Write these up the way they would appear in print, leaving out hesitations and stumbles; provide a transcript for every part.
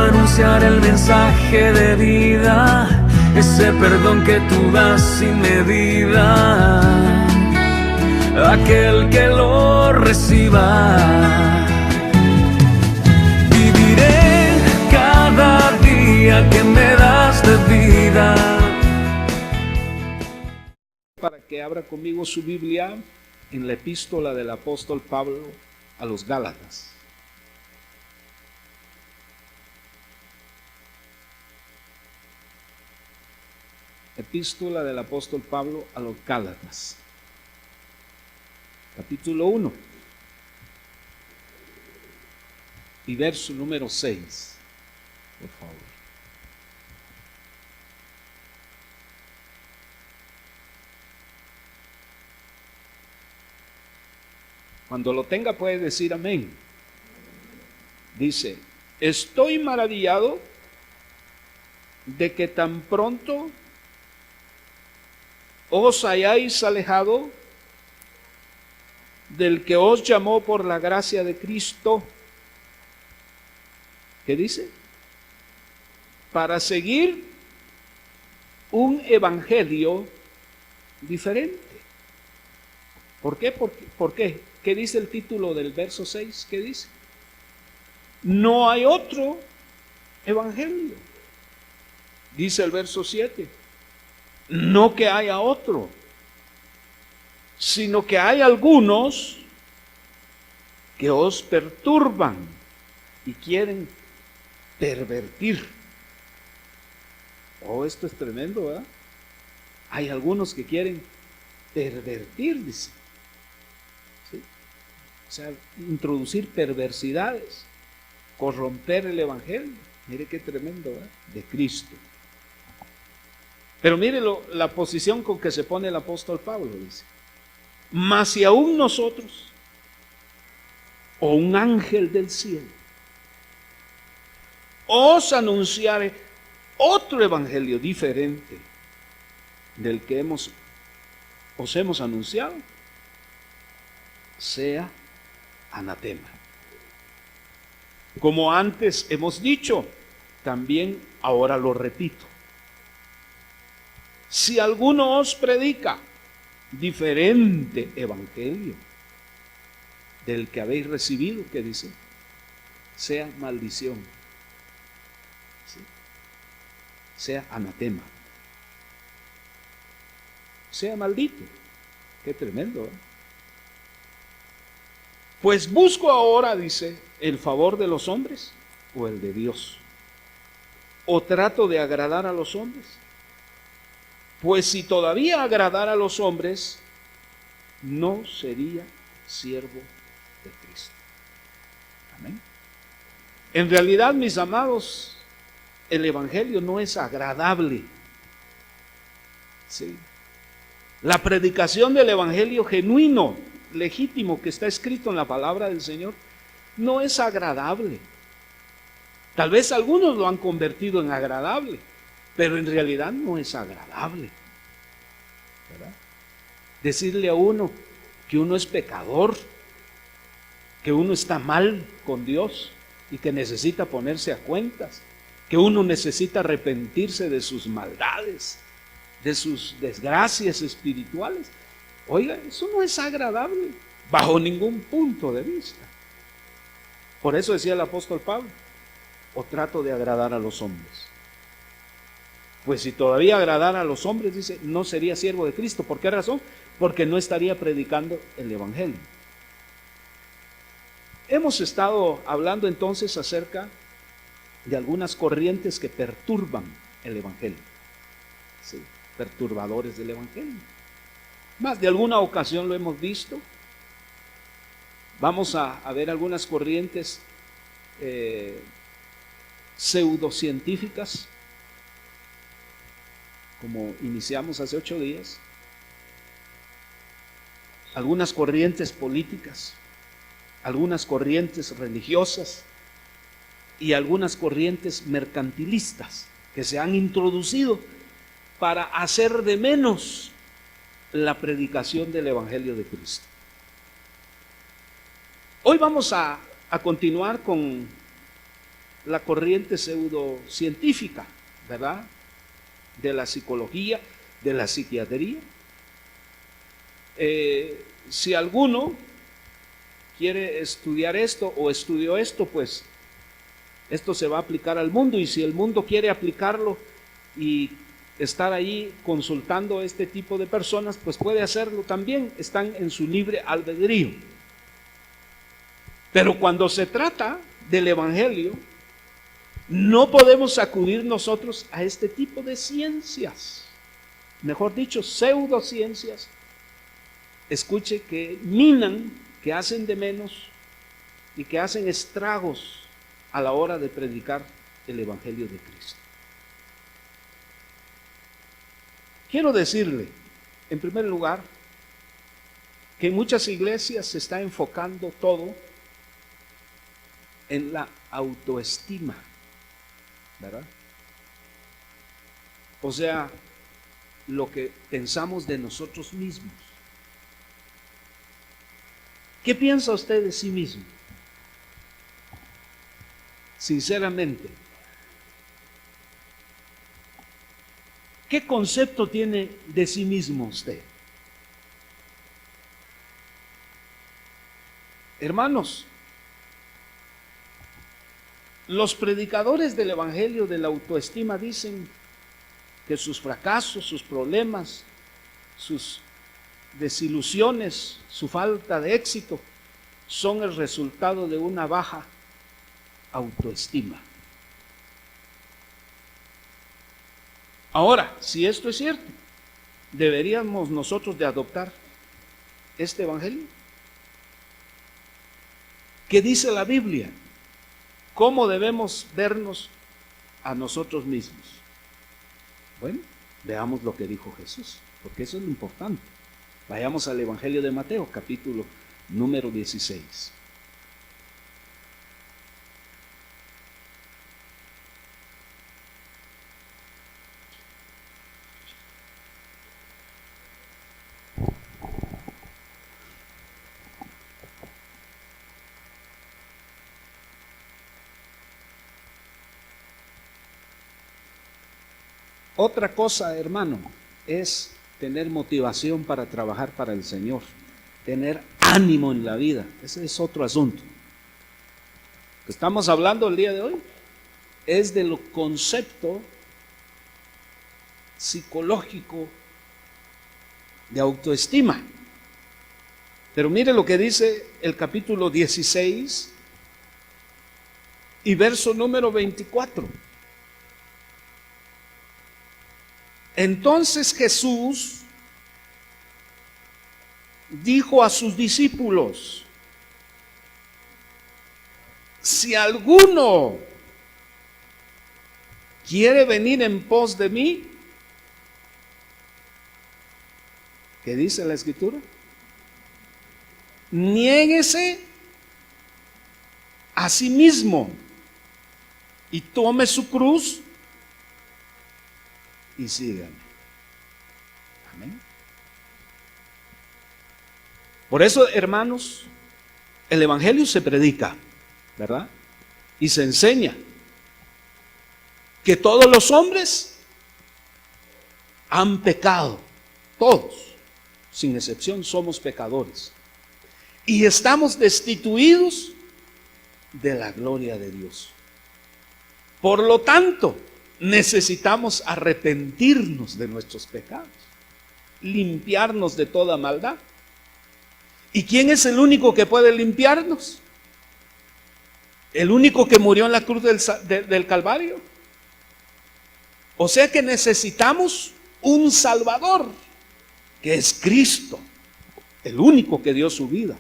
anunciar el mensaje de vida, ese perdón que tú das sin medida, aquel que lo reciba. Viviré cada día que me das de vida. Para que abra conmigo su Biblia en la epístola del apóstol Pablo a los Gálatas. Epístola del apóstol Pablo a los Gálatas, capítulo 1 y verso número 6, por favor. Cuando lo tenga puede decir amén. Dice: estoy maravillado de que tan pronto os hayáis alejado del que os llamó por la gracia de Cristo. ¿Qué dice? Para seguir un evangelio diferente. ¿Por qué? ¿Por qué? ¿Qué dice el título del verso 6? ¿Qué dice? No hay otro evangelio. Dice el verso 7. No que haya otro, sino que hay algunos que os perturban y quieren pervertir. Oh, esto es tremendo, ¿verdad? Hay algunos que quieren pervertir, dice. ¿Sí? O sea, introducir perversidades, corromper el evangelio. Mire qué tremendo, ¿verdad? De Cristo. Pero mire la posición con que se pone el apóstol Pablo, dice: mas si aún nosotros, o un ángel del cielo, os anunciare otro evangelio diferente del que os hemos anunciado, sea anatema. Como antes hemos dicho, también ahora lo repito. Si alguno os predica diferente evangelio del que habéis recibido, ¿qué dice? Sea maldición, ¿sí? Sea anatema, sea maldito. Qué tremendo, ¿eh? Pues busco ahora, dice, el favor de los hombres o el de Dios, o trato de agradar a los hombres. Pues si todavía agradara a los hombres, no sería siervo de Cristo. Amén. En realidad, mis amados, el evangelio no es agradable. ¿Sí? La predicación del evangelio genuino, legítimo, que está escrito en la palabra del Señor, no es agradable. Tal vez algunos lo han convertido en agradable, pero en realidad no es agradable, ¿verdad? Decirle a uno que uno es pecador, que uno está mal con Dios y que necesita ponerse a cuentas, que uno necesita arrepentirse de sus maldades, de sus desgracias espirituales. Oiga, eso no es agradable bajo ningún punto de vista. Por eso decía el apóstol Pablo: o trato de agradar a los hombres. Pues si todavía agradara a los hombres, dice, no sería siervo de Cristo. ¿Por qué razón? Porque no estaría predicando el evangelio. Hemos estado hablando entonces acerca de algunas corrientes que perturban el evangelio. Sí, perturbadores del evangelio. Más de alguna ocasión lo hemos visto. Vamos a ver algunas corrientes pseudocientíficas, como iniciamos hace 8 días, algunas corrientes políticas, algunas corrientes religiosas y algunas corrientes mercantilistas que se han introducido para hacer de menos la predicación del Evangelio de Cristo. Hoy vamos a continuar con la corriente pseudocientífica, ¿verdad? De la psicología, de la psiquiatría. Si alguno quiere estudiar esto o estudió esto, pues esto se va a aplicar al mundo, y si el mundo quiere aplicarlo y estar ahí consultando a este tipo de personas, pues puede hacerlo también, están en su libre albedrío. Pero cuando se trata del Evangelio, no podemos acudir nosotros a este tipo de ciencias, mejor dicho, pseudociencias, escuche, que minan, que hacen de menos y que hacen estragos a la hora de predicar el Evangelio de Cristo. Quiero decirle, en primer lugar, que en muchas iglesias se está enfocando todo en la autoestima, ¿verdad? O sea, lo que pensamos de nosotros mismos. ¿Qué piensa usted de sí mismo? Sinceramente, ¿qué concepto tiene de sí mismo usted? Hermanos, los predicadores del Evangelio de la autoestima dicen que sus fracasos, sus problemas, sus desilusiones, su falta de éxito son el resultado de una baja autoestima. Ahora, si esto es cierto, ¿deberíamos nosotros de adoptar este Evangelio? ¿Qué dice la Biblia? ¿Cómo debemos vernos a nosotros mismos? Bueno, veamos lo que dijo Jesús, porque eso es lo importante. Vayamos al Evangelio de Mateo, capítulo número 16. Otra cosa, hermano, es tener motivación para trabajar para el Señor, tener ánimo en la vida. Ese es otro asunto. Lo que estamos hablando el día de hoy es del concepto psicológico de autoestima. Pero mire lo que dice el capítulo 16 y verso número 24. Entonces Jesús dijo a sus discípulos: si alguno quiere venir en pos de mí, ¿qué dice la Escritura? Niéguese a sí mismo y tome su cruz y síganme. Amén. Por eso, hermanos, el Evangelio se predica, ¿verdad? Y se enseña que todos los hombres han pecado. Todos, sin excepción, somos pecadores. Y estamos destituidos de la gloria de Dios. Por lo tanto, necesitamos arrepentirnos de nuestros pecados, limpiarnos de toda maldad. ¿Y quién es el único que puede limpiarnos? El único que murió en la cruz del Calvario. O sea que necesitamos un Salvador, que es Cristo, el único que dio su vida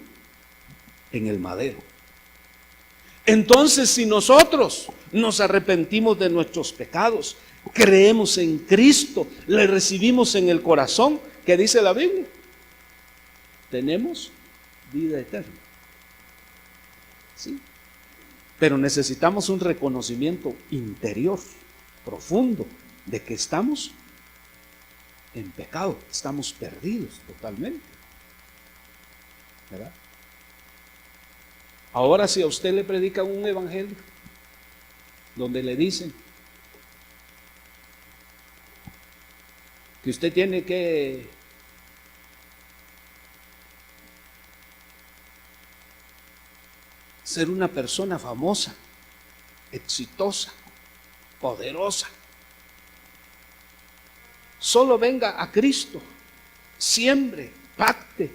en el madero. Entonces, si nosotros nos arrepentimos de nuestros pecados, creemos en Cristo, le recibimos en el corazón, ¿qué dice la Biblia? Tenemos vida eterna. ¿Sí? Pero necesitamos un reconocimiento interior, profundo, de que estamos en pecado, estamos perdidos totalmente, ¿verdad? Ahora, si a usted le predican un evangelio donde le dicen que usted tiene que ser una persona famosa, exitosa, poderosa. Solo venga a Cristo, siembre, pacte,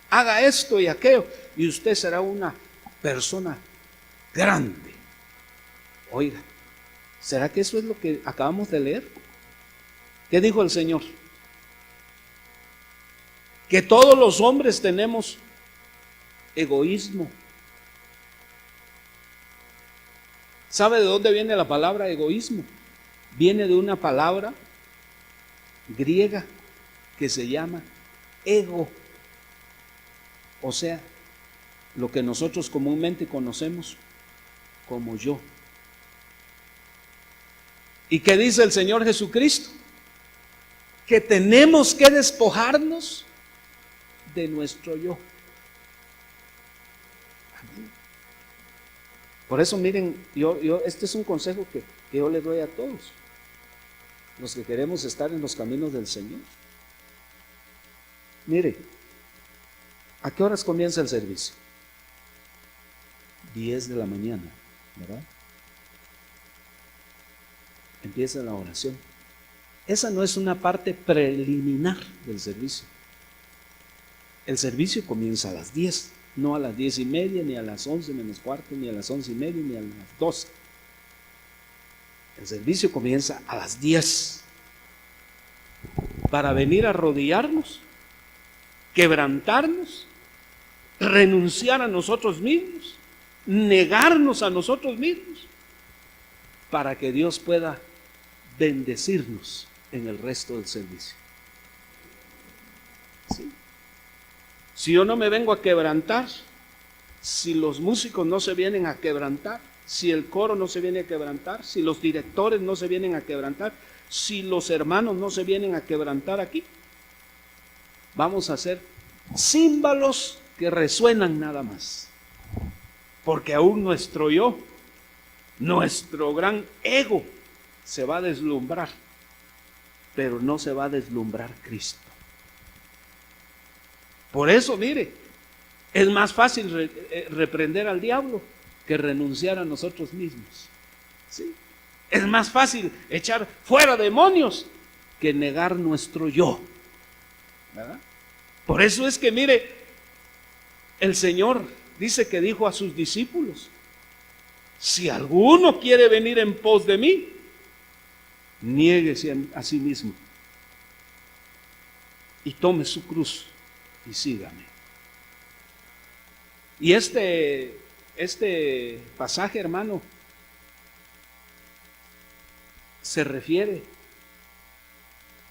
haga esto y aquello, y usted será una persona grande. Oiga, ¿será que eso es lo que acabamos de leer? ¿Qué dijo el Señor? Que todos los hombres tenemos egoísmo. ¿Sabe de dónde viene la palabra egoísmo? Viene de una palabra griega que se llama ego, o sea, lo que nosotros comúnmente conocemos como yo. ¿Y qué dice el Señor Jesucristo? Que tenemos que despojarnos de nuestro yo. Amén. Por eso miren, este es un consejo que yo le doy a todos los que queremos estar en los caminos del Señor. Mire, ¿a qué horas comienza el servicio? 10 de la mañana, ¿verdad? Empieza la oración. Esa no es una parte preliminar del servicio. El servicio comienza a las 10, no a las 10:30, ni a las 11 menos cuarto, ni a las 11:30, ni a las 12. El servicio comienza a las 10 para venir a arrodillarnos, quebrantarnos, renunciar a nosotros mismos, negarnos a nosotros mismos, para que Dios pueda bendecirnos en el resto del servicio. ¿Sí? Si yo no me vengo a quebrantar, si los músicos no se vienen a quebrantar, si el coro no se viene a quebrantar, si los directores no se vienen a quebrantar, si los hermanos no se vienen a quebrantar aquí, vamos a hacer címbalos que resuenan nada más. Porque aún nuestro yo, nuestro gran ego se va a deslumbrar, pero no se va a deslumbrar Cristo. Por eso, mire, es más fácil reprender al diablo que renunciar a nosotros mismos. ¿Sí? Es más fácil echar fuera demonios que negar nuestro yo. ¿Verdad? Por eso es que, mire, el Señor dice que dijo a sus discípulos: si alguno quiere venir en pos de mí, niéguese a sí mismo y tome su cruz y sígame. Y este pasaje, hermano, se refiere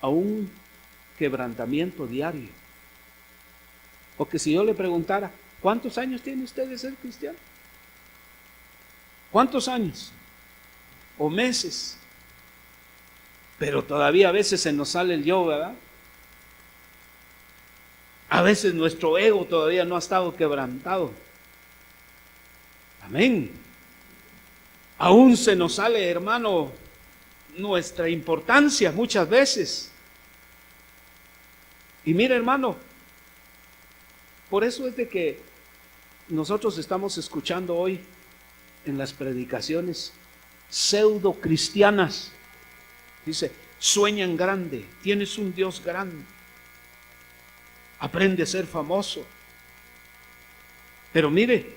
a un quebrantamiento diario. Porque si yo le preguntara, ¿cuántos años tiene usted de ser cristiano? ¿Cuántos años? ¿O meses? Pero todavía a veces se nos sale el yo, ¿verdad? A veces nuestro ego todavía no ha estado quebrantado. Amén. Aún se nos sale, hermano, nuestra importancia muchas veces. Y mire, hermano, por eso es de que nosotros estamos escuchando hoy en las predicaciones pseudo cristianas. Dice, sueña en grande, tienes un Dios grande, aprende a ser famoso. Pero mire,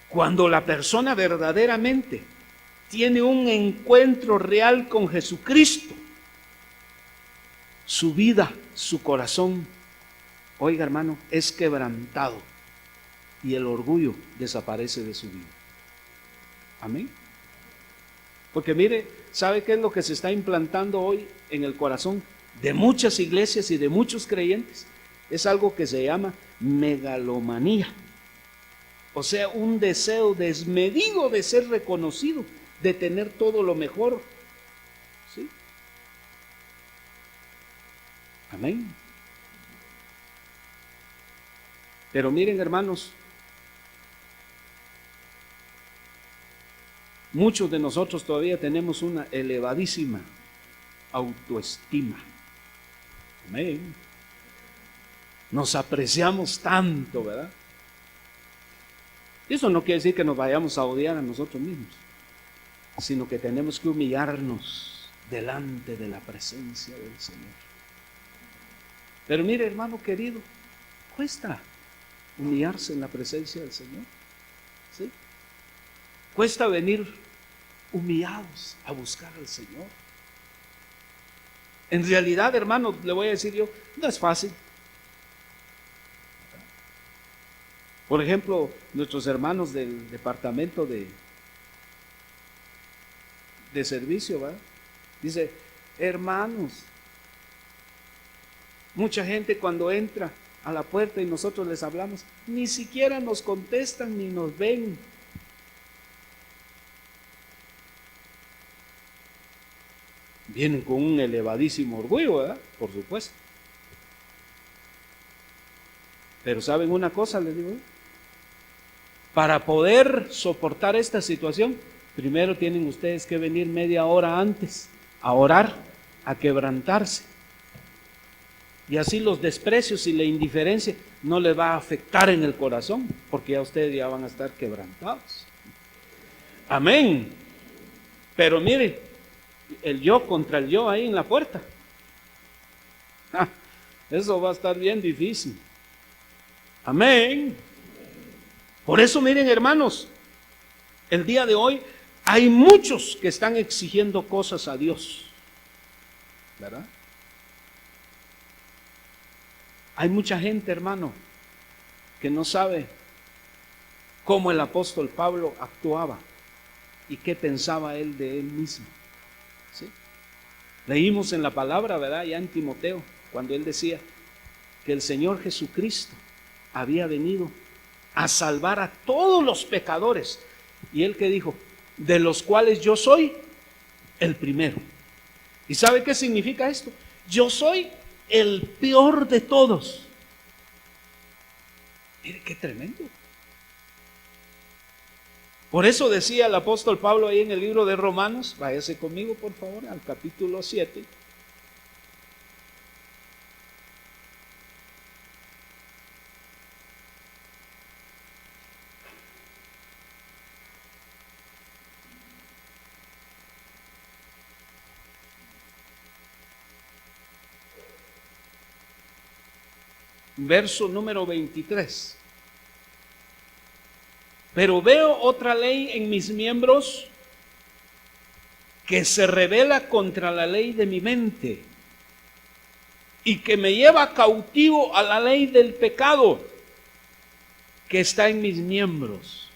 cuando la persona verdaderamente tiene un encuentro real con Jesucristo, su vida, su corazón, oiga hermano, es quebrantado y el orgullo desaparece de su vida. Amén. Porque mire, ¿sabe qué es lo que se está implantando hoy en el corazón de muchas iglesias y de muchos creyentes? Es algo que se llama megalomanía. O sea, un deseo desmedido de ser reconocido, de tener todo lo mejor. ¿Sí? Amén. Pero miren, hermanos, Muchos de nosotros todavía tenemos una elevadísima autoestima. Amén. Nos apreciamos tanto, ¿verdad? Eso no quiere decir que nos vayamos a odiar a nosotros mismos, sino que tenemos que humillarnos delante de la presencia del Señor. Pero mire, hermano querido, cuesta humillarse en la presencia del Señor, ¿sí? Cuesta venir humillados a buscar al Señor. En realidad, hermano, le voy a decir yo, no es fácil. Por ejemplo, nuestros hermanos del departamento de servicio, ¿verdad? Dice, hermanos, mucha gente cuando entra a la puerta y nosotros les hablamos, ni siquiera nos contestan ni nos ven. Vienen con un elevadísimo orgullo, ¿verdad? Por supuesto. Pero ¿saben una cosa? Les digo, para poder soportar esta situación, primero tienen ustedes que venir media hora antes a orar, a quebrantarse. Y así los desprecios y la indiferencia no les va a afectar en el corazón, porque ya ustedes ya van a estar quebrantados. Amén. Pero mire, el yo contra el yo ahí en la puerta. Eso va a estar bien difícil. Amén. Por eso miren, hermanos, el día de hoy hay muchos que están exigiendo cosas a Dios, ¿verdad? Hay mucha gente, hermano, que no sabe cómo el apóstol Pablo actuaba y qué pensaba él de él mismo, ¿sí? Leímos en la palabra, ¿verdad? Ya en Timoteo, cuando él decía que el Señor Jesucristo había venido a salvar a todos los pecadores. Y él que dijo, de los cuales yo soy el primero. ¿Y sabe qué significa esto? Yo soy el peor de todos. Mire qué tremendo. Por eso decía el apóstol Pablo ahí en el libro de Romanos, váyase conmigo por favor al capítulo 7. Verso número 23. Pero veo otra ley en mis miembros que se rebela contra la ley de mi mente y que me lleva cautivo a la ley del pecado que está en mis miembros.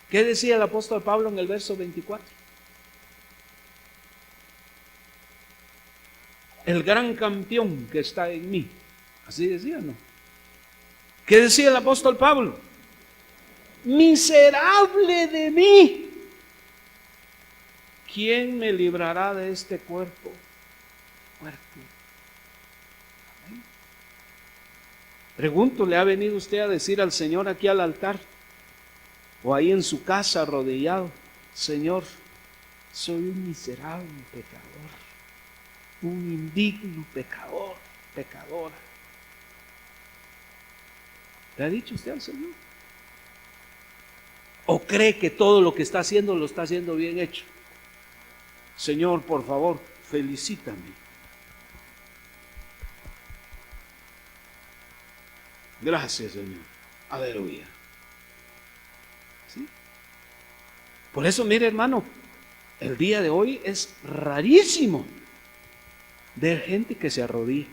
¿Qué decía el apóstol Pablo en el verso 24? El gran campeón que está en mí. Así decía, ¿no? ¿Qué decía el apóstol Pablo? Miserable de mí. ¿Quién me librará de este cuerpo muerto? Amén. Pregunto, ¿le ha venido usted a decir al Señor aquí al altar o ahí en su casa arrodillado, Señor, soy un miserable pecador, un indigno pecador, pecadora? ¿Le ha dicho usted al Señor? ¿O cree que todo lo que está haciendo lo está haciendo bien hecho? Señor, por favor, felicítame. Gracias, Señor. Aleluya. ¿Sí? Por eso, mire, hermano, el día de hoy es rarísimo ver gente que se arrodilla.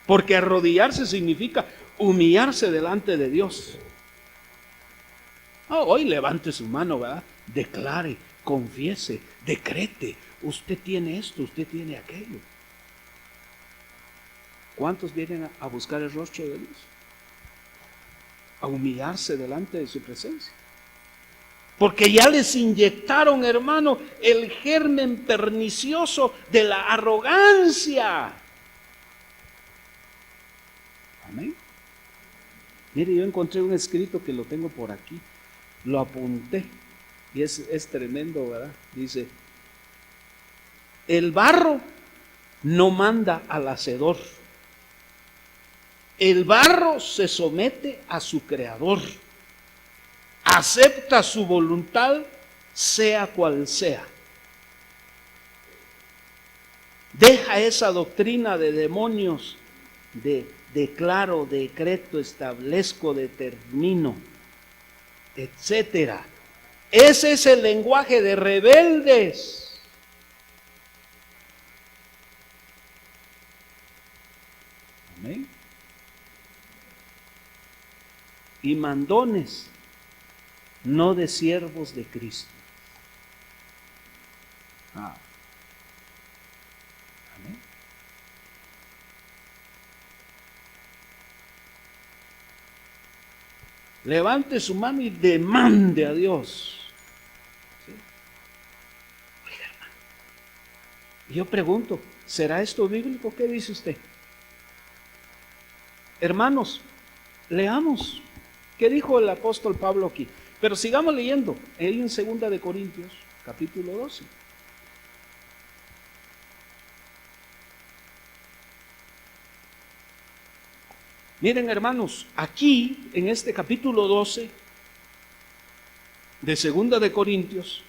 Porque arrodillarse significa humillarse delante de Dios. Hoy levante su mano, ¿verdad? Declare, confiese, decrete. Usted tiene esto, usted tiene aquello. ¿Cuántos vienen a buscar el rostro de Dios? A humillarse delante de su presencia. Porque ya les inyectaron, hermano, el germen pernicioso de la arrogancia. Amén. Mire, yo encontré un escrito que lo tengo por aquí, lo apunté y es tremendo, ¿verdad? Dice, el barro no manda al hacedor, el barro se somete a su creador, acepta su voluntad, sea cual sea. Deja esa doctrina de demonios, de declaro, decreto, establezco, determino, etcétera. Ese es el lenguaje de rebeldes. Amén. Y mandones, no de siervos de Cristo. Amén. Levante su mano y demande a Dios. ¿Sí? Oiga, hermano. Yo pregunto, ¿será esto bíblico? ¿Qué dice usted? Hermanos, leamos. ¿Qué dijo el apóstol Pablo aquí? Pero sigamos leyendo. Ahí en 2 de Corintios, capítulo 12. Miren, hermanos, aquí en este capítulo 12 de 2 de Corintios,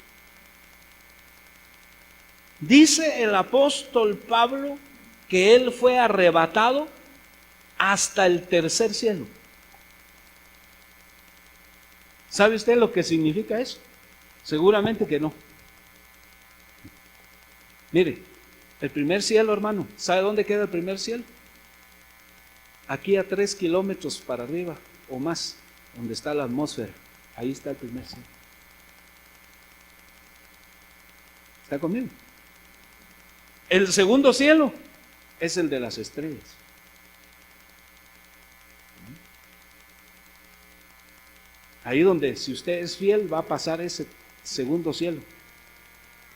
dice el apóstol Pablo que él fue arrebatado hasta el tercer cielo. ¿Sabe usted lo que significa eso? Seguramente que no. Mire, el primer cielo, hermano, ¿sabe dónde queda el primer cielo? Aquí a 3 kilómetros para arriba o más, donde está la atmósfera. Ahí está el primer cielo. ¿Está conmigo? El segundo cielo es el de las estrellas. Ahí donde, si usted es fiel, va a pasar ese segundo cielo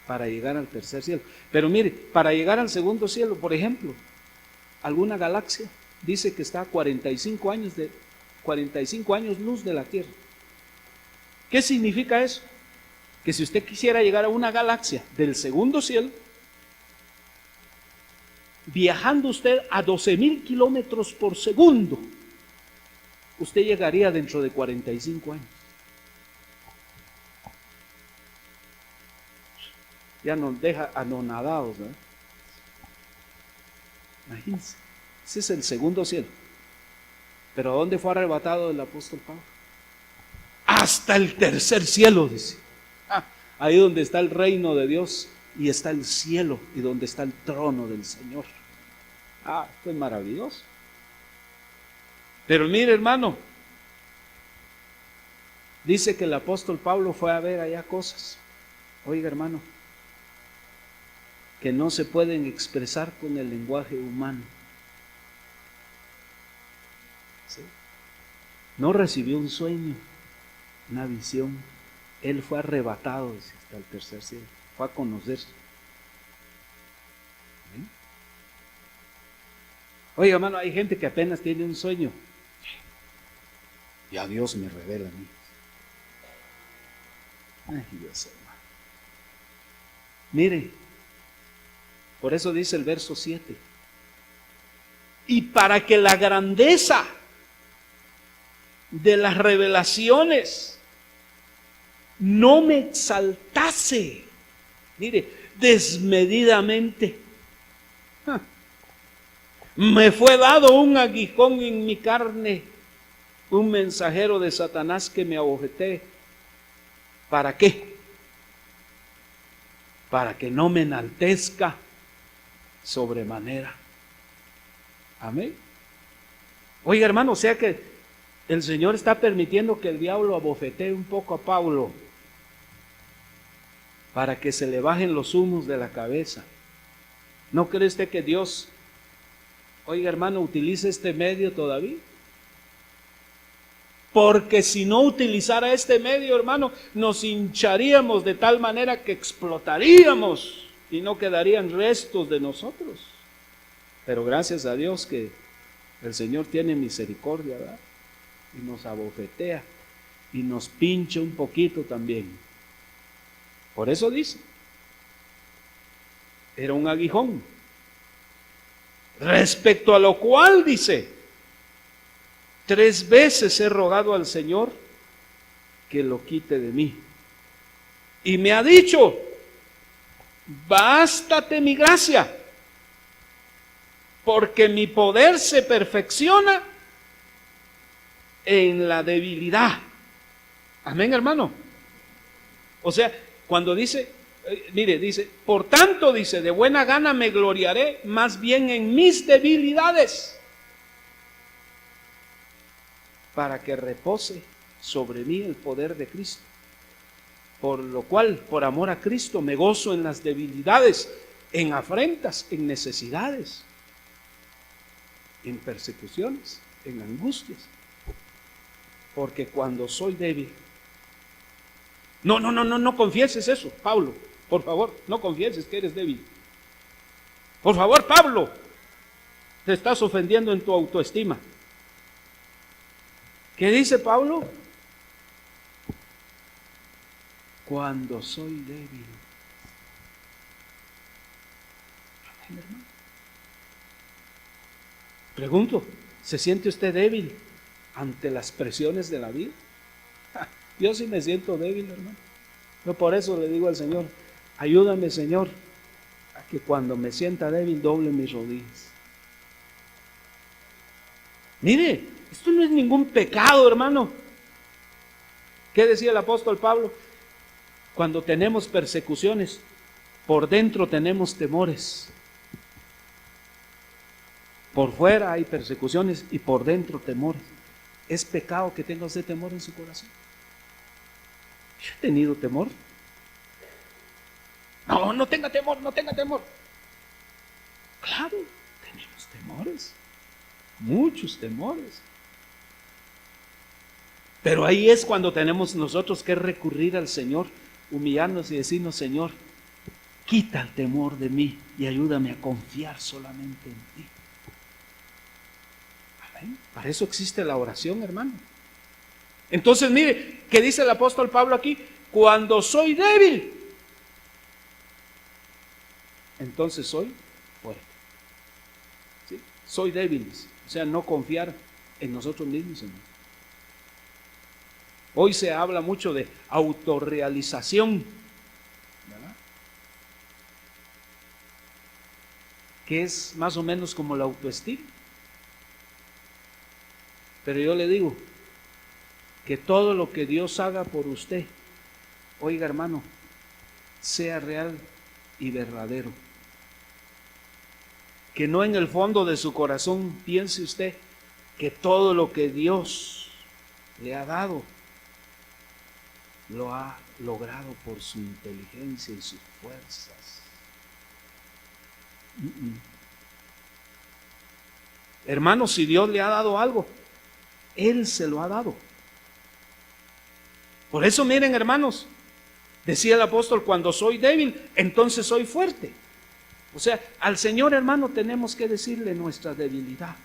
para llegar al tercer cielo. Pero mire, para llegar al segundo cielo, por ejemplo, alguna galaxia dice que está a 45 años luz de la Tierra. ¿Qué significa eso? Que si usted quisiera llegar a una galaxia del segundo cielo, viajando usted a 12,000 kilómetros por segundo, usted llegaría dentro de 45 años. Ya nos deja anonadados, ¿verdad? Imagínense. Ese es el segundo cielo. ¿Pero a dónde fue arrebatado el apóstol Pablo? Hasta el tercer cielo, dice. Ahí donde está el reino de Dios y está el cielo y donde está el trono del Señor. Esto es maravilloso. Pero mire, hermano, dice que el apóstol Pablo fue a ver allá cosas. Oiga, hermano, que no se pueden expresar con el lenguaje humano. ¿Sí? No recibió un sueño, una visión. Él fue arrebatado hasta el tercer cielo. Fue a conocer. ¿Sí? Oiga, hermano, hay gente que apenas tiene un sueño. Ya Dios me revela a mí. Ay, Dios, hermano. Mire, por eso dice el verso 7. Y para que la grandeza de las revelaciones no me exaltase, mire, desmedidamente, me fue dado un aguijón en mi carne, un mensajero de Satanás que me abofeté. ¿Para qué? Para que no me enaltezca sobremanera. Amén. Oiga, hermano, o sea que el Señor está permitiendo que el diablo abofetee un poco a Pablo para que se le bajen los humos de la cabeza. ¿No cree usted que Dios, oiga, hermano, utiliza este medio todavía? Porque si no utilizara este medio, hermano, nos hincharíamos de tal manera que explotaríamos y no quedarían restos de nosotros. Pero gracias a Dios que el Señor tiene misericordia, ¿verdad? y nos abofetea y nos pincha un poquito también. Por eso dice, era un aguijón. Respecto a lo cual dice, 3 veces he rogado al Señor que lo quite de mí. Y me ha dicho, bástate mi gracia, porque mi poder se perfecciona en la debilidad. Amén, hermano. O sea, cuando dice, mire, dice, por tanto, dice, de buena gana me gloriaré más bien en mis debilidades, para que repose sobre mí el poder de Cristo. Por lo cual, por amor a Cristo, me gozo en las debilidades, en afrentas, en necesidades, en persecuciones, en angustias. Porque cuando soy débil, no confieses eso, Pablo, por favor, no confieses que eres débil. Por favor, Pablo, te estás ofendiendo en tu autoestima. ¿Qué dice Pablo? Cuando soy débil. Amén, hermano. Pregunto, ¿se siente usted débil ante las presiones de la vida? Yo sí me siento débil, hermano. Yo por eso le digo al Señor, ayúdame, Señor, a que cuando me sienta débil doble mis rodillas. Mire, esto no es ningún pecado, hermano. ¿Qué decía el apóstol Pablo? Cuando tenemos persecuciones, por dentro tenemos temores. Por fuera hay persecuciones y por dentro temores. ¿Es pecado que tenga usted temor en su corazón? Yo he tenido temor. No tenga temor, no tenga temor. Claro, tenemos temores. Muchos temores. Pero ahí es cuando tenemos nosotros que recurrir al Señor, humillarnos y decirnos, Señor, quita el temor de mí y ayúdame a confiar solamente en ti. Amén. Para eso existe la oración, hermano. Entonces, mire, ¿qué dice el apóstol Pablo aquí? Cuando soy débil, entonces soy fuerte. ¿Sí? Soy débil, o sea, no confiar en nosotros mismos, hermano. Hoy se habla mucho de autorrealización, ¿verdad? Que es más o menos como la autoestima. Pero yo le digo que todo lo que Dios haga por usted, oiga, hermano, sea real y verdadero. Que no en el fondo de su corazón piense usted que todo lo que Dios le ha dado lo ha logrado por su inteligencia y sus fuerzas. Hermano, si Dios le ha dado algo, Él se lo ha dado. Por eso miren, hermanos, decía el apóstol, cuando soy débil, entonces soy fuerte. O sea, al Señor, hermano, tenemos que decirle nuestra debilidad.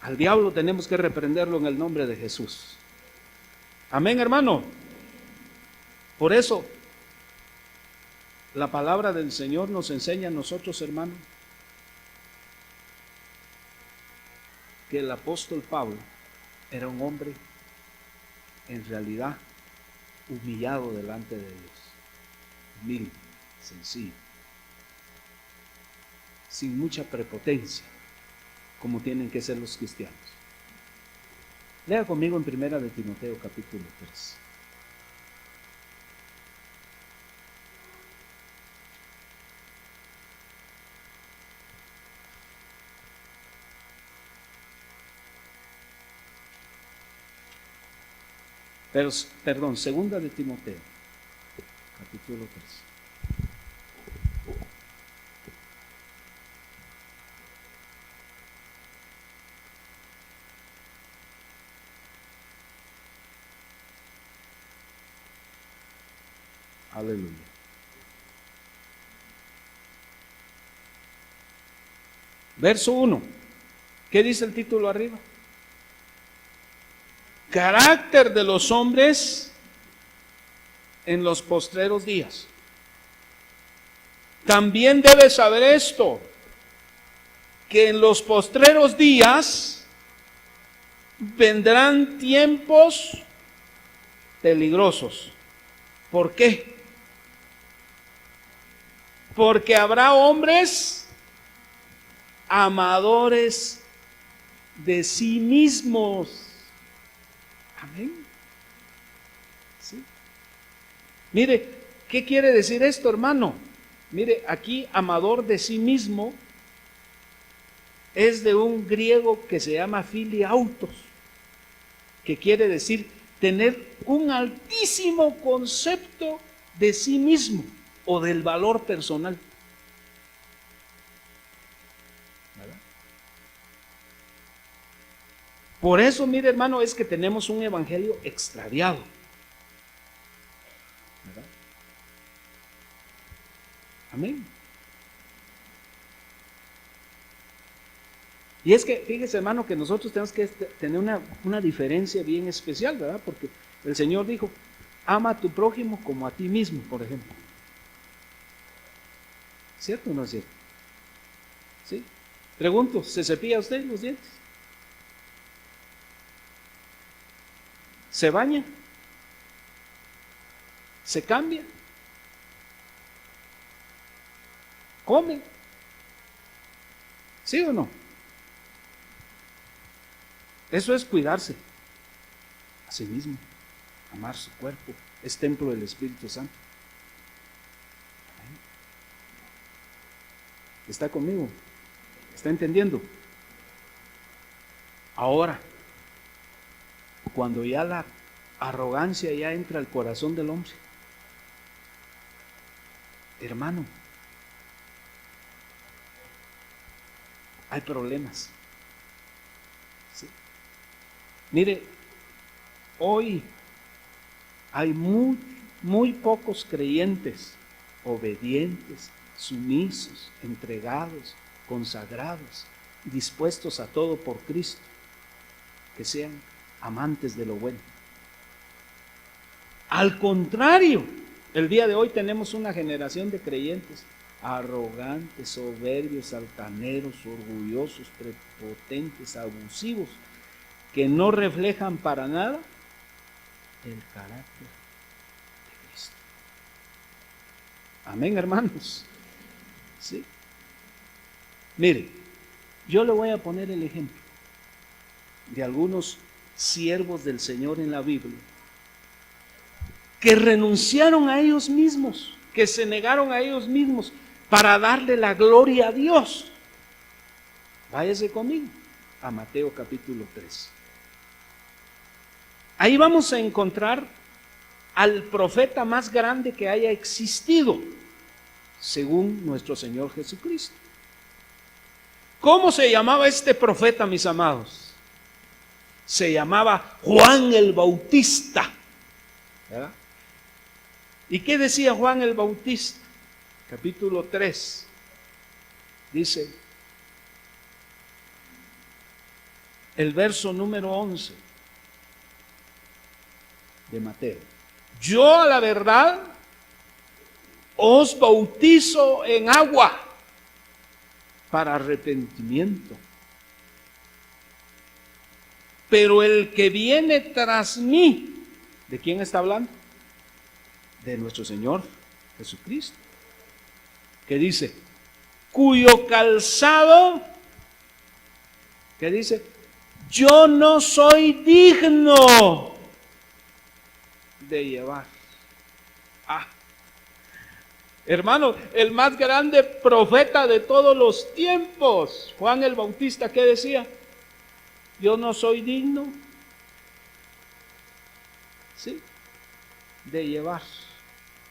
Al diablo tenemos que reprenderlo en el nombre de Jesús. Amén, hermano. Por eso, la palabra del Señor nos enseña a nosotros, hermano, que el apóstol Pablo era un hombre en realidad humillado delante de Dios, humilde, sencillo, sin mucha prepotencia, como tienen que ser los cristianos. Lea conmigo en 1 de Timoteo capítulo 3. Perdón, 2 de Timoteo capítulo 3. Aleluya. Verso 1. ¿Qué dice el título arriba? carácter de los hombres en los postreros días. También debes saber esto, que en los postreros días vendrán tiempos peligrosos. ¿Por qué? Porque habrá hombres amadores de sí mismos. Amén. ¿Sí? Mire, ¿qué quiere decir esto, hermano? Mire, aquí amador de sí mismo es de un griego que se llama filiautos, que quiere decir tener un altísimo concepto de sí mismo o del valor personal. ¿Verdad? Por eso, mire, hermano, es que tenemos un evangelio extraviado. ¿Verdad? Amén. Y es que, fíjese, hermano, que nosotros tenemos que tener una diferencia bien especial, ¿verdad? Porque el Señor dijo, ama a tu prójimo como a ti mismo, por ejemplo. ¿Cierto o no es cierto? ¿Sí? Pregunto, ¿se cepilla usted los dientes? ¿Se baña? ¿Se cambia? ¿Come? ¿Sí o no? Eso es cuidarse a sí mismo, amar su cuerpo, es templo del Espíritu Santo. ¿Está conmigo? ¿Está entendiendo? Ahora, cuando ya la arrogancia ya entra al corazón del hombre, hermano, hay problemas. ¿Sí? Mire, hoy hay muy pocos creyentes obedientes, sumisos, entregados, consagrados, dispuestos a todo por Cristo, que sean amantes de lo bueno. Al contrario, el día de hoy tenemos una generación de creyentes arrogantes, soberbios, altaneros, orgullosos, prepotentes, abusivos, que no reflejan para nada el carácter de Cristo. Amén, hermanos. ¿Sí? Mire, yo le voy a poner el ejemplo de algunos siervos del Señor en la Biblia que renunciaron a ellos mismos, que se negaron a ellos mismos para darle la gloria a Dios. Váyase conmigo a Mateo capítulo 3. Ahí vamos a encontrar al profeta más grande que haya existido, según nuestro Señor Jesucristo. ¿Cómo se llamaba este profeta, mis amados? Se llamaba Juan el Bautista, ¿verdad? ¿Y qué decía Juan el Bautista? Capítulo 3, dice el verso número 11 de Mateo: yo a la verdad os bautizo en agua para arrepentimiento, pero el que viene tras mí, ¿de quién está hablando? De nuestro Señor Jesucristo, que dice, cuyo calzado, que dice, yo no soy digno de llevar. Hermano, el más grande profeta de todos los tiempos, Juan el Bautista, ¿qué decía? Yo no soy digno, ¿sí?, de llevar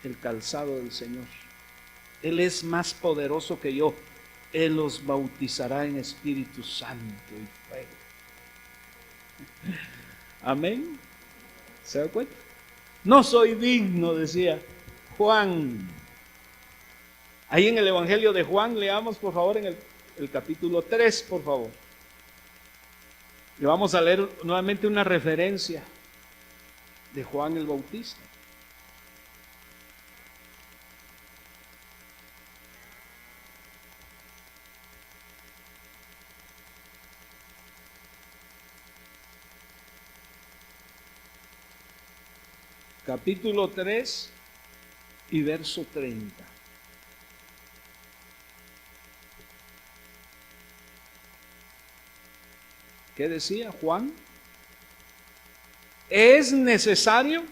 el calzado del Señor. Él es más poderoso que yo. Él los bautizará en Espíritu Santo y fuego. Amén. ¿Se da cuenta? No soy digno, decía Juan. Ahí en el Evangelio de Juan, leamos por favor en el capítulo 3, por favor. Le vamos a leer nuevamente una referencia de Juan el Bautista. Capítulo 3 y verso 30. ¿Qué decía Juan? Es necesario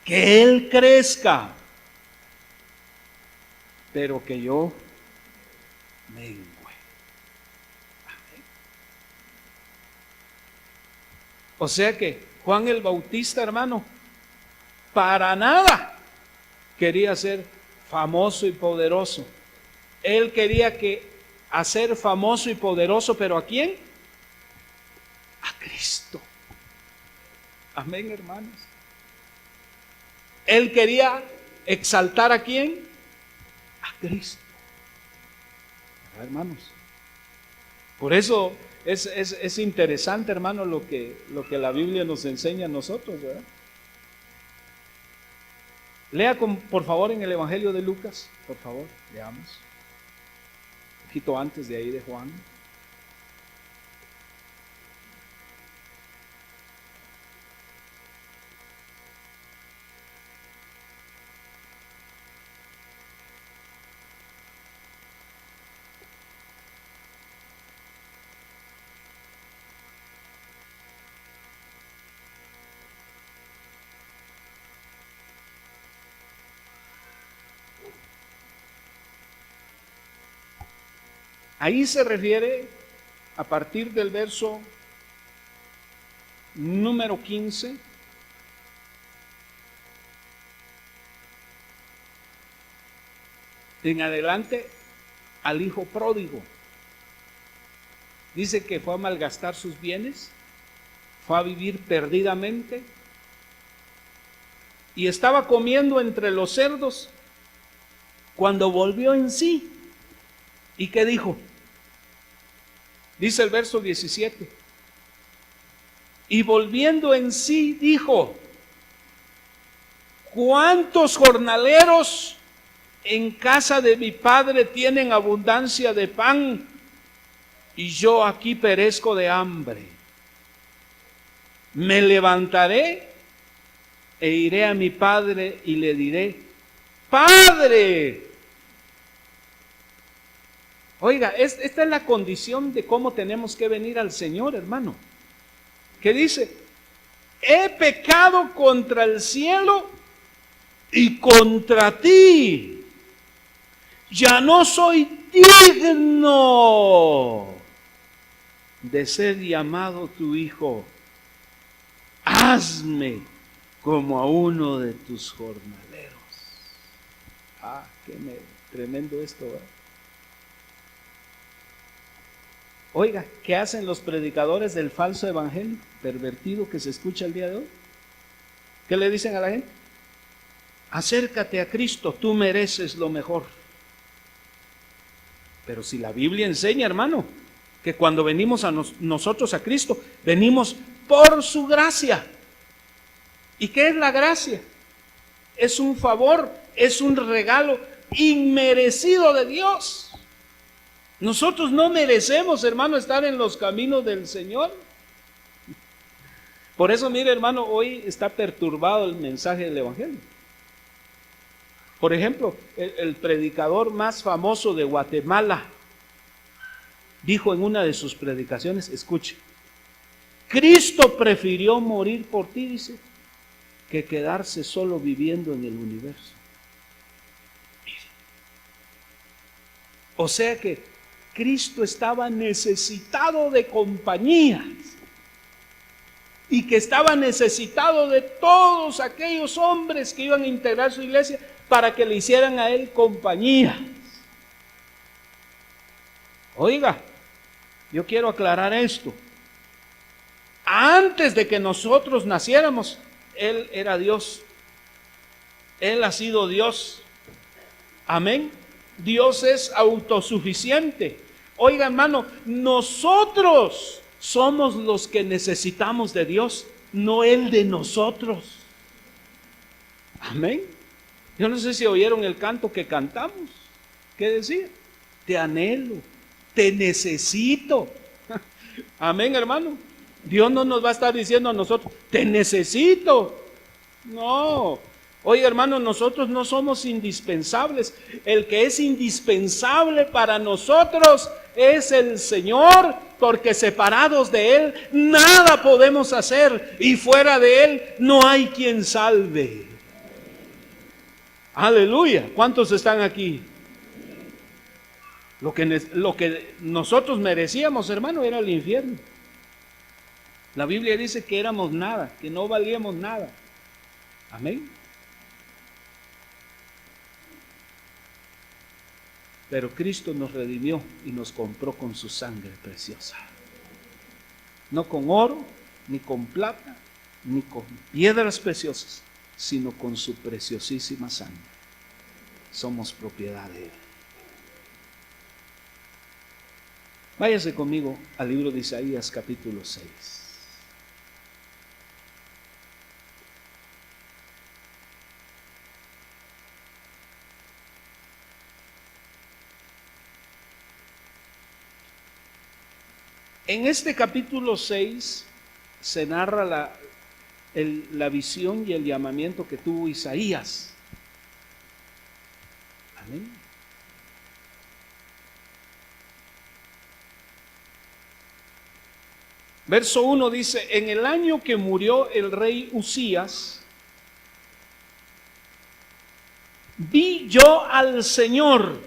que Él crezca, pero que yo mengue. O sea que Juan el Bautista, hermano, para nada quería ser famoso y poderoso. Él quería hacer famoso y poderoso, pero ¿a quién? A Cristo. Amén, hermanos. Él quería exaltar ¿a quién? A Cristo. ¿Verdad, hermanos? Por eso es interesante, hermano, lo que la Biblia nos enseña a nosotros, ¿verdad? Lea por favor en el Evangelio de Lucas, por favor, leamos. Un poquito antes de ahí de Juan. Ahí se refiere a partir del verso número 15 en adelante al hijo pródigo. Dice que fue a malgastar sus bienes, fue a vivir perdidamente y estaba comiendo entre los cerdos cuando volvió en sí. ¿Y qué dijo? Dice el verso 17. Y volviendo en sí dijo: ¿cuántos jornaleros en casa de mi padre tienen abundancia de pan y yo aquí perezco de hambre? Me levantaré e iré a mi padre y le diré: Padre. Oiga, esta es la condición de cómo tenemos que venir al Señor, hermano. Que dice: he pecado contra el cielo y contra ti. Ya no soy digno de ser llamado tu hijo. Hazme como a uno de tus jornaleros. Tremendo esto, ¿verdad? Oiga, ¿qué hacen los predicadores del falso evangelio pervertido que se escucha el día de hoy? ¿Qué le dicen a la gente? Acércate a Cristo, tú mereces lo mejor. Pero si la Biblia enseña, hermano, que cuando venimos nosotros a Cristo, venimos por su gracia. ¿Y qué es la gracia? Es un favor, es un regalo inmerecido de Dios. Nosotros no merecemos, hermano, estar en los caminos del Señor. Por eso, mire, hermano, hoy está perturbado el mensaje del evangelio. Por ejemplo, el predicador más famoso de Guatemala dijo en una de sus predicaciones, escuche: Cristo prefirió morir por ti, dice, que quedarse solo viviendo en el universo. O sea que Cristo estaba necesitado de compañías y que estaba necesitado de todos aquellos hombres que iban a integrar su iglesia para que le hicieran a Él compañía. Oiga, yo quiero aclarar esto. Antes de que nosotros naciéramos, Él era Dios. Él ha sido Dios. Amén. Dios es autosuficiente. Oiga, hermano, nosotros somos los que necesitamos de Dios no el de nosotros. Amén. Yo no sé si oyeron el canto que cantamos. ¿Qué decía? Te anhelo, te necesito. Amén, hermano. Dios no nos va a estar diciendo a nosotros, te necesito. No. Oye, hermano, nosotros no somos indispensables. El que es indispensable para nosotros es el Señor, porque separados de Él nada podemos hacer y fuera de Él no hay quien salve. Aleluya. ¿Cuántos están aquí? Lo que nosotros merecíamos, hermano, era el infierno. La Biblia dice que éramos nada, que no valíamos nada. Amén. Pero Cristo nos redimió y nos compró con su sangre preciosa. No con oro, ni con plata, ni con piedras preciosas, sino con su preciosísima sangre. Somos propiedad de Él. Váyase conmigo al libro de Isaías capítulo 6. En este capítulo 6 se narra la visión y el llamamiento que tuvo Isaías. Amén. Verso 1 dice, en el año que murió el rey Usías, vi yo al Señor.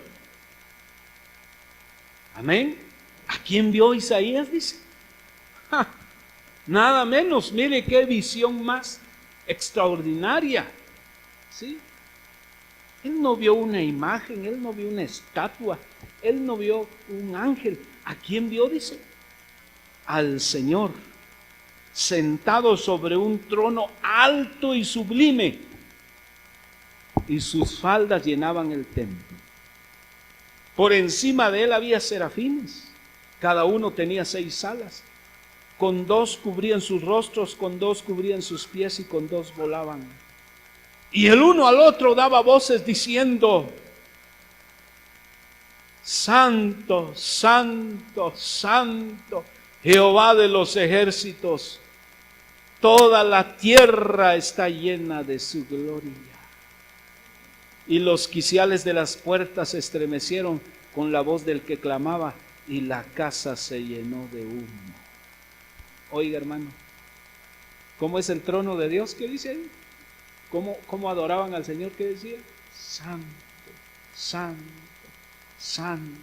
Amén. ¿A quién vio Isaías? Dice. Nada menos, mire qué visión más extraordinaria. ¿Sí? Él no vio una imagen, él no vio una estatua, él no vio un ángel. ¿A quién vio? Dice. Al Señor, sentado sobre un trono alto y sublime, y sus faldas llenaban el templo. Por encima de él había serafines, cada uno tenía 6 alas, con 2 cubrían sus rostros, con 2 cubrían sus pies y con 2 volaban. Y el uno al otro daba voces diciendo, Santo, Santo, Santo, Jehová de los ejércitos, toda la tierra está llena de su gloria. Y los quiciales de las puertas se estremecieron con la voz del que clamaba, y la casa se llenó de humo. Oiga, hermano, ¿cómo es el trono de Dios? ¿Qué dice ahí? ¿Cómo adoraban al Señor? ¿Qué decía? Santo, Santo, Santo.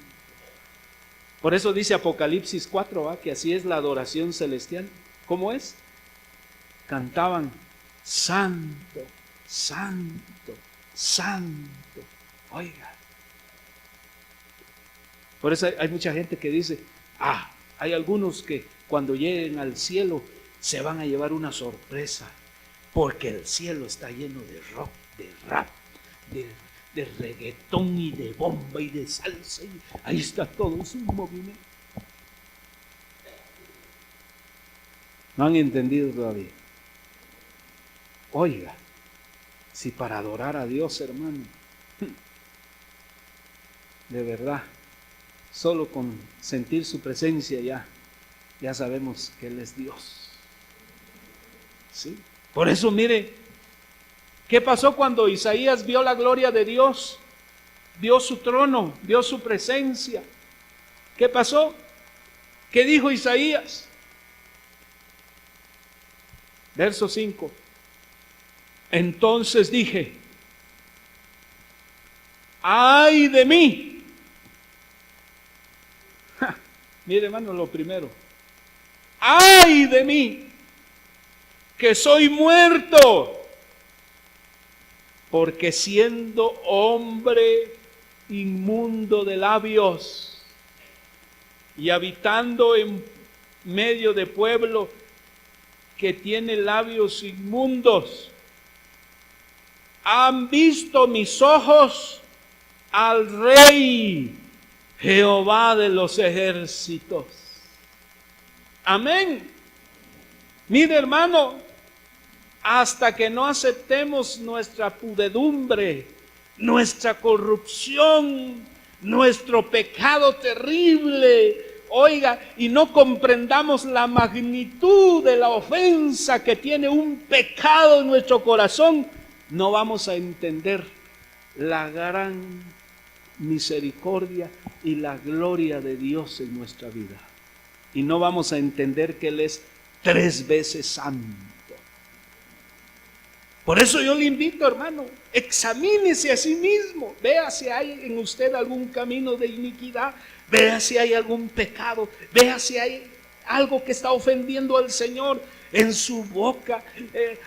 Por eso dice Apocalipsis 4, que así es la adoración celestial. ¿Cómo es? Cantaban, Santo, Santo, Santo. Oiga. Por eso hay mucha gente que dice, hay algunos que cuando lleguen al cielo se van a llevar una sorpresa, porque el cielo está lleno de rock, de rap, de reggaetón y de bomba y de salsa, y ahí está todo su movimiento. No han entendido todavía. Oiga, si para adorar a Dios, hermano, de verdad, solo con sentir su presencia ya sabemos que Él es Dios. ¿Sí? Por eso mire, ¿qué pasó cuando Isaías vio la gloria de Dios? Vio su trono, vio su presencia. ¿Qué pasó? ¿Qué dijo Isaías? Verso 5. Entonces dije, ¡ay de mí! Mire, hermano, lo primero. ¡Ay de mí! Que soy muerto, porque siendo hombre inmundo de labios y habitando en medio de pueblo que tiene labios inmundos, han visto mis ojos al Rey Jehová de los ejércitos. Amén. Mire, hermano, hasta que no aceptemos nuestra pudedumbre, nuestra corrupción, nuestro pecado terrible, oiga, y no comprendamos la magnitud de la ofensa que tiene un pecado en nuestro corazón, no vamos a entender la gran misericordia y la gloria de Dios en nuestra vida. Y no vamos a entender que Él es 3 veces santo. Por eso yo le invito, hermano, examínese a sí mismo, vea si hay en usted algún camino de iniquidad, vea si hay algún pecado, vea si hay algo que está ofendiendo al Señor en su boca,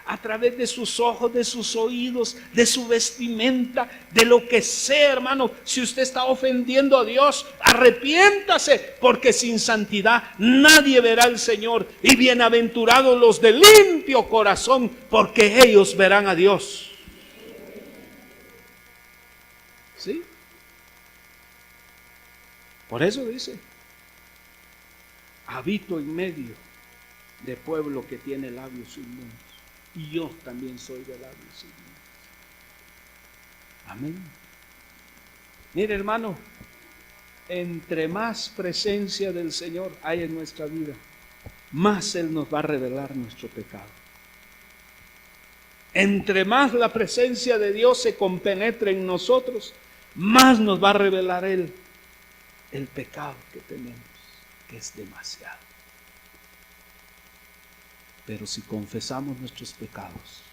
a través de sus ojos, de sus oídos, de su vestimenta, de lo que sea, hermano. Si usted está ofendiendo a Dios, arrepiéntase, porque sin santidad nadie verá al Señor. Y bienaventurados los de limpio corazón, porque ellos verán a Dios. ¿Sí? Por eso dice, habito en medio de pueblo que tiene labios inmundos, y yo también soy de labios inmundos. Amén. Mire, hermano, entre más presencia del Señor hay en nuestra vida, más Él nos va a revelar nuestro pecado. Entre más la presencia de Dios se compenetre en nosotros, más nos va a revelar Él el pecado que tenemos, que es demasiado. Pero si confesamos nuestros pecados,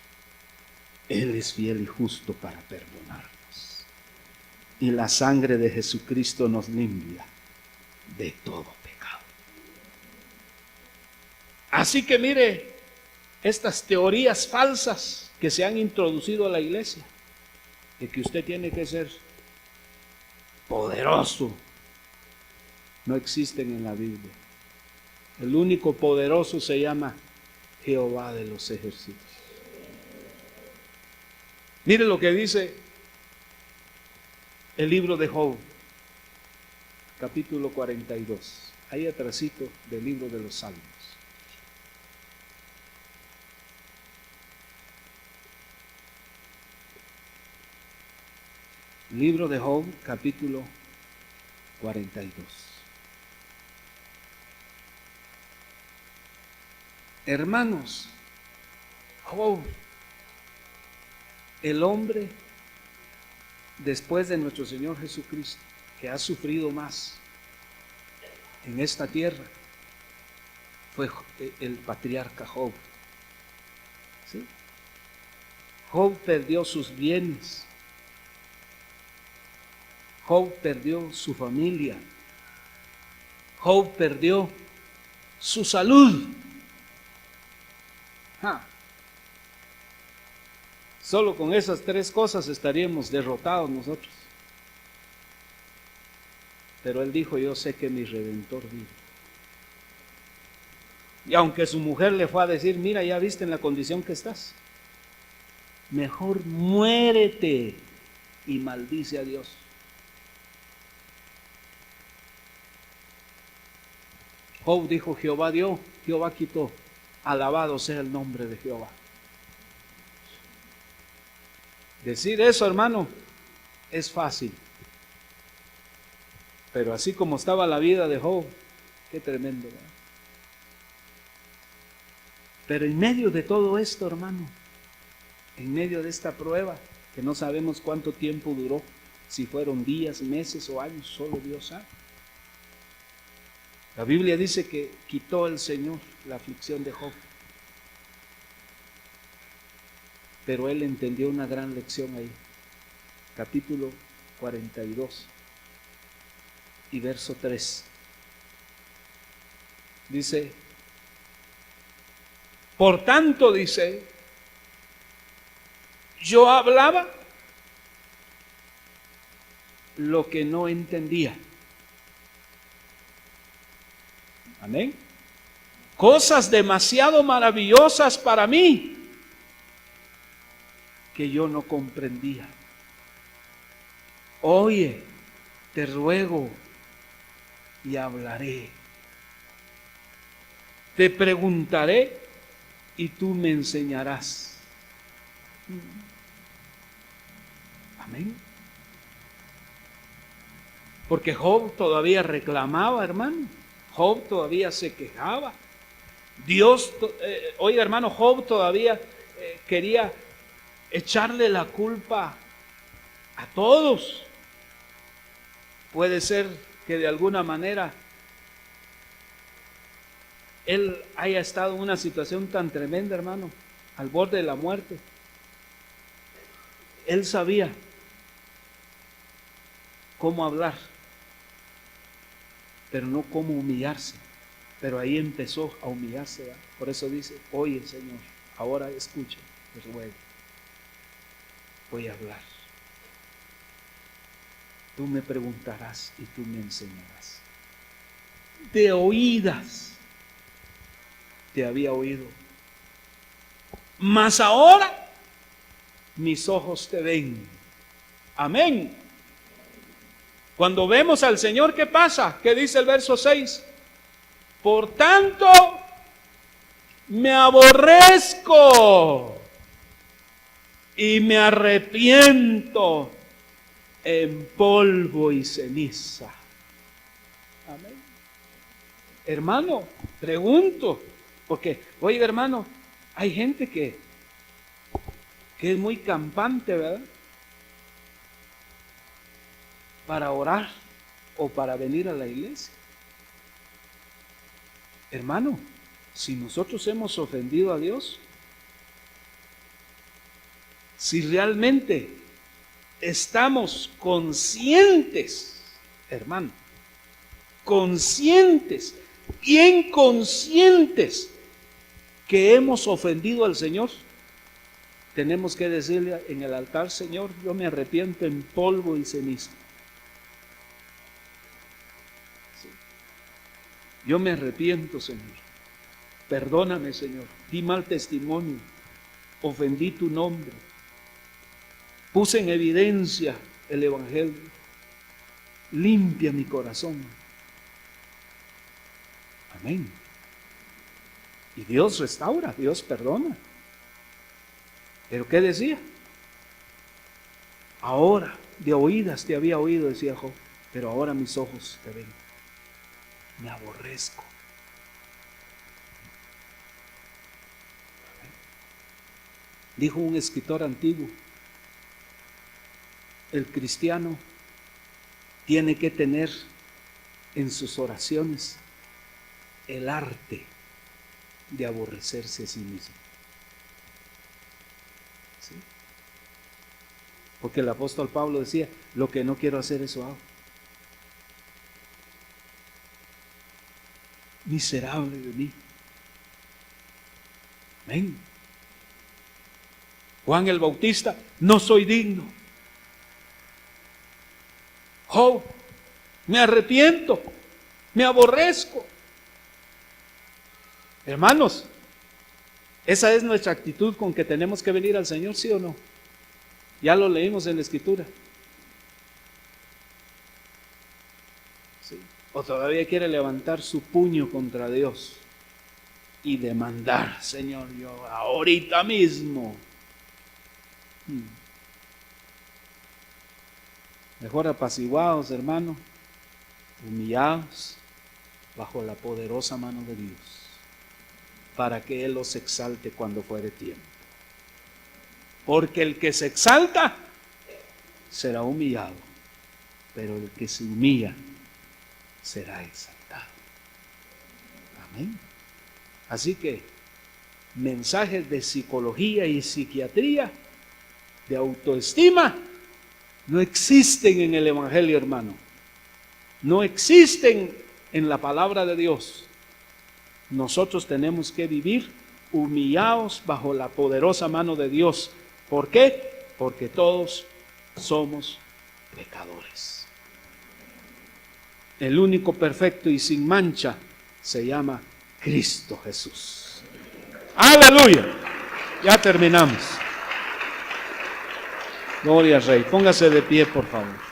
Él es fiel y justo para perdonarnos. Y la sangre de Jesucristo nos limpia de todo pecado. Así que mire, estas teorías falsas que se han introducido a la iglesia, de que usted tiene que ser poderoso, no existen en la Biblia. El único poderoso se llama Jehová de los ejércitos. Mire lo que dice el libro de Job, capítulo 42, ahí atrásito del libro de los Salmos. Libro de Job, capítulo 42. Hermanos, Job, el hombre después de nuestro Señor Jesucristo, que ha sufrido más en esta tierra, fue el patriarca Job. ¿Sí? Job perdió sus bienes, Job perdió su familia, Job perdió su salud. Solo con esas 3 cosas estaríamos derrotados nosotros. Pero él dijo, yo sé que mi Redentor vive. Y aunque su mujer le fue a decir, mira, ya viste en la condición que estás, mejor muérete, y maldice a Dios. Job dijo, Jehová dio, Jehová quitó, alabado sea el nombre de Jehová. Decir eso, hermano, es fácil. Pero así como estaba la vida de Job, qué tremendo, ¿verdad? Pero en medio de todo esto, hermano, en medio de esta prueba, que no sabemos cuánto tiempo duró, si fueron días, meses o años, solo Dios sabe. La Biblia dice que quitó el Señor la aflicción de Job. Pero él entendió una gran lección ahí. Capítulo 42 y verso 3. Dice, por tanto, dice, yo hablaba lo que no entendía. Amén. Cosas demasiado maravillosas para mí que yo no comprendía. Oye, te ruego y hablaré. Te preguntaré y tú me enseñarás. Amén. Porque Job todavía reclamaba, hermano. Job todavía se quejaba. Oiga, hermano, Job todavía quería echarle la culpa a todos. Puede ser que de alguna manera él haya estado en una situación tan tremenda, hermano, al borde de la muerte. Él sabía cómo hablar, pero no cómo humillarse. Pero ahí empezó a humillarse, ¿verdad? Por eso dice: oye, Señor, ahora escucha, te ruego, voy a hablar. Tú me preguntarás y tú me enseñarás. De oídas te había oído, mas ahora mis ojos te ven. Amén. Cuando vemos al Señor, ¿qué pasa? ¿Qué dice el verso 6? Por tanto, me aborrezco y me arrepiento en polvo y ceniza. Amén. Hermano, pregunto, porque, oiga, hermano, hay gente que es muy campante, ¿verdad? Para orar o para venir a la iglesia. Hermano, si nosotros hemos ofendido a Dios, si realmente estamos conscientes, hermano, conscientes, bien conscientes que hemos ofendido al Señor, tenemos que decirle en el altar: Señor, yo me arrepiento en polvo y ceniza. Sí. Yo me arrepiento, Señor. Perdóname, Señor. Di mal testimonio. Ofendí tu nombre. Puse en evidencia el Evangelio. Limpia mi corazón. Amén. Y Dios restaura, Dios perdona. ¿Pero qué decía? Ahora, de oídas te había oído, decía Job, pero ahora mis ojos te ven. Me aborrezco. Dijo un escritor antiguo: el cristiano tiene que tener en sus oraciones el arte de aborrecerse a sí mismo. ¿Sí? Porque el apóstol Pablo decía: lo que no quiero hacer, eso hago. Miserable de mí. Amén. Juan el Bautista: no soy digno. Job: me arrepiento, me aborrezco. Hermanos, esa es nuestra actitud con que tenemos que venir al Señor, ¿sí o no? Ya lo leímos en la Escritura. ¿Sí? O todavía quiere levantar su puño contra Dios y demandar: Señor, yo ahorita mismo. Mejor apaciguados, hermano, humillados bajo la poderosa mano de Dios, para que Él los exalte cuando fuere tiempo. Porque el que se exalta será humillado, pero el que se humilla será exaltado. Amén. Así que mensajes de psicología y psiquiatría, de autoestima, no existen en el Evangelio, hermano. No existen en la palabra de Dios. Nosotros tenemos que vivir humillados bajo la poderosa mano de Dios. ¿Por qué? Porque todos somos pecadores. El único perfecto y sin mancha se llama Cristo Jesús. ¡Aleluya! Ya terminamos. Gloria al Rey. Póngase de pie, por favor.